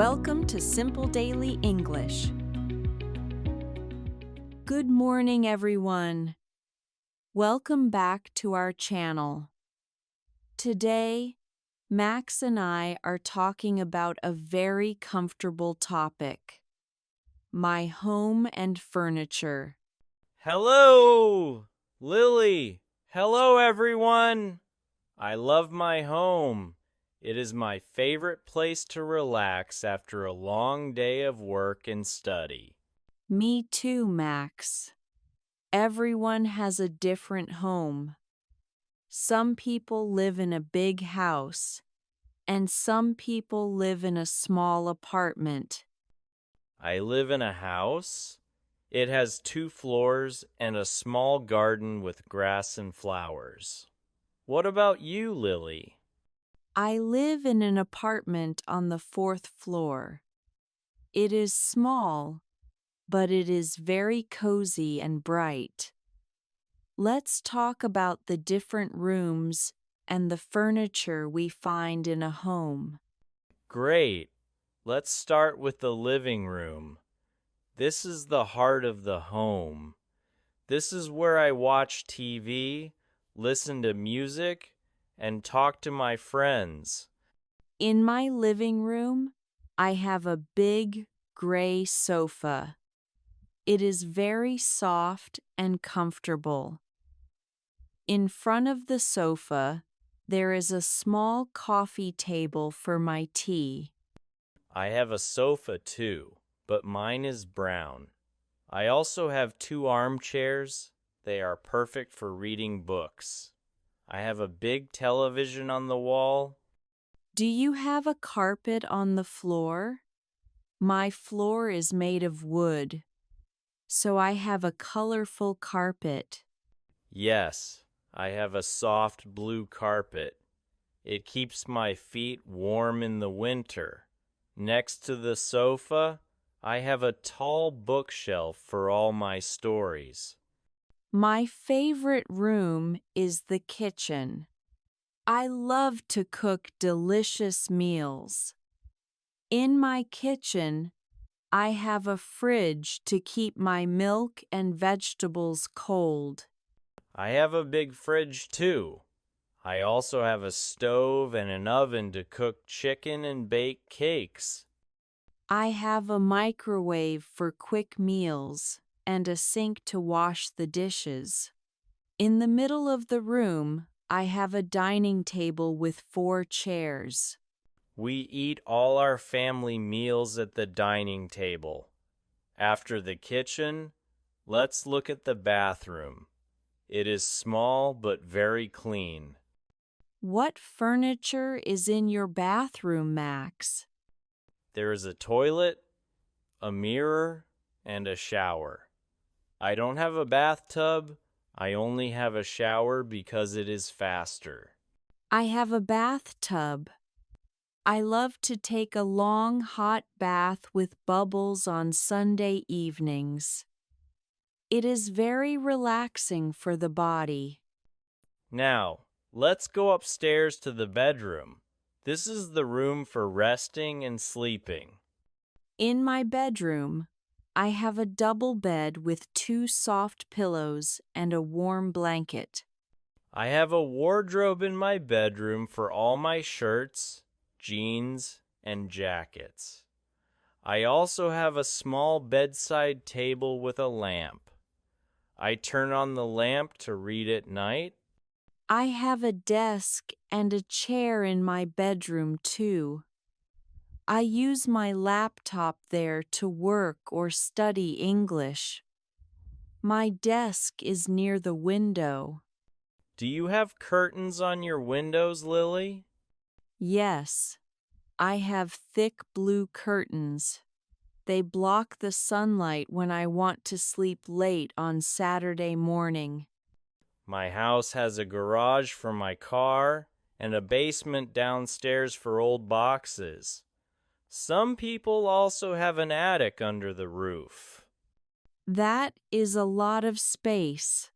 Welcome to Simple Daily English. Good morning, everyone. Welcome back to our channel. Today, Max and I are talking about a very comfortable topic: my home and furniture. Hello, Lily. Hello, everyone. I love my home. It is my favorite place to relax after a long day of work and study. Me too, Max. Everyone has a different home. Some people live in a big house, and some people live in a small apartment. I live in a house. It has 2 floors and a small garden with grass and flowers. What about you, Lily? I live in an apartment on the 4th floor. It is small, but it is very cozy and bright. Let's talk about the different rooms and the furniture we find in a home. Great. Let's start with the living room. This is the heart of the home. This is where I watch TV, listen to music, and talk to my friends. In my living room, I have a big gray sofa. It is very soft and comfortable. In front of the sofa, there is a small coffee table for my tea. I have a sofa too, but mine is brown. I also have 2 armchairs. They are perfect for reading books. I have a big television on the wall. Do you have a carpet on the floor? My floor is made of wood, so I have a colorful carpet. Yes, I have a soft blue carpet. It keeps my feet warm in the winter. Next to the sofa, I have a tall bookshelf for all my stories. My favorite room is the kitchen. I love to cook delicious meals. In my kitchen, I have a fridge to keep my milk and vegetables cold. I have a big fridge too. I also have a stove and an oven to cook chicken and bake cakes. I have a microwave for quick meals and a sink to wash the dishes. In the middle of the room, I have a dining table with 4 chairs. We eat all our family meals at the dining table. After the kitchen, let's look at the bathroom. It is small but very clean. What furniture is in your bathroom, Max? There is a toilet, a mirror, and a shower. I don't have a bathtub. I only have a shower because it is faster. I have a bathtub. I love to take a long hot bath with bubbles on Sunday evenings. It is very relaxing for the body. Now, let's go upstairs to the bedroom. This is the room for resting and sleeping. In my bedroom, I have a double bed with 2 soft pillows and a warm blanket. I have a wardrobe in my bedroom for all my shirts, jeans, and jackets. I also have a small bedside table with a lamp. I turn on the lamp to read at night. I have a desk and a chair in my bedroom, too. I use my laptop there to work or study English. My desk is near the window. Do you have curtains on your windows, Lily? Yes, I have thick blue curtains. They block the sunlight when I want to sleep late on Saturday morning. My house has a garage for my car and a basement downstairs for old boxes. Some people also have an attic under the roof. That is a lot of space.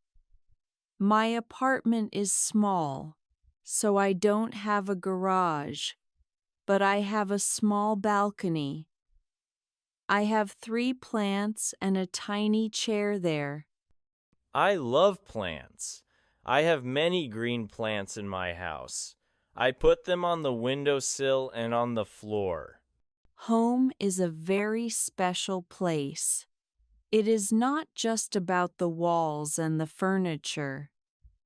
My apartment is small, so I don't have a garage. but I have a small balcony. I have 3 plants and a tiny chair there. I love plants. I have many green plants in my house. I put them on the windowsill and on the floor. Home is a very special place. It is not just about the walls and the furniture.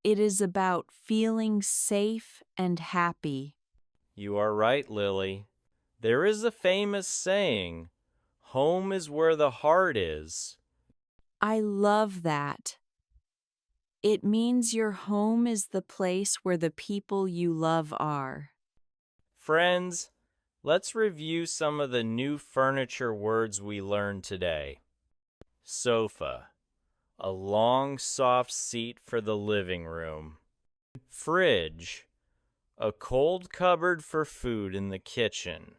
It is about feeling safe and happy. You are right, Lily. There is a famous saying, home is where the heart is. I love that. It means your home is the place where the people you love are. Friends, let's review some of the new furniture words we learned today. Sofa, a long, soft seat for the living room. Fridge, a cold cupboard for food in the kitchen.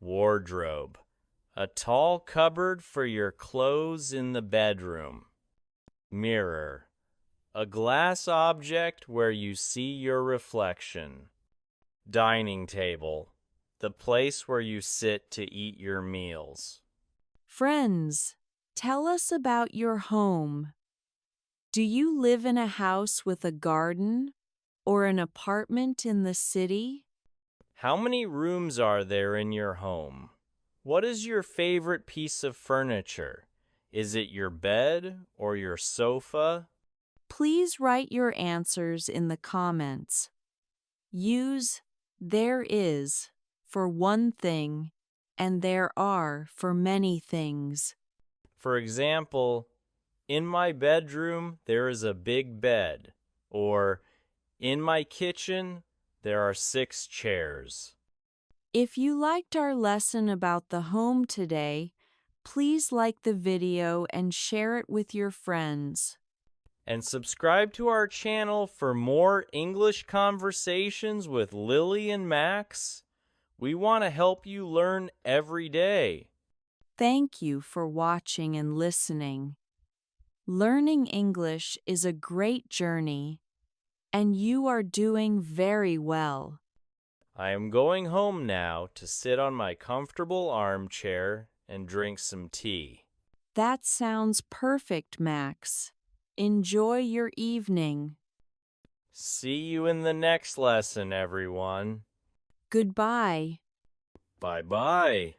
Wardrobe, a tall cupboard for your clothes in the bedroom. Mirror, a glass object where you see your reflection. Dining table, the place where you sit to eat your meals. Friends, tell us about your home. Do you live in a house with a garden or an apartment in the city? How many rooms are there in your home? What is your favorite piece of furniture? Is it your bed or your sofa? Please write your answers in the comments. Use there is for one thing and there are for many things. For example, in my bedroom there is a big bed, or in my kitchen there are 6 chairs. If you liked our lesson about the home today, please like the video and share it with your friends. And subscribe to our channel for more English conversations with Lily and Max. We want to help you learn every day. Thank you for watching and listening. Learning English is a great journey, and you are doing very well. I am going home now to sit on my comfortable armchair and drink some tea. That sounds perfect, Max. Enjoy your evening. See you in the next lesson, everyone. Goodbye. Bye-bye.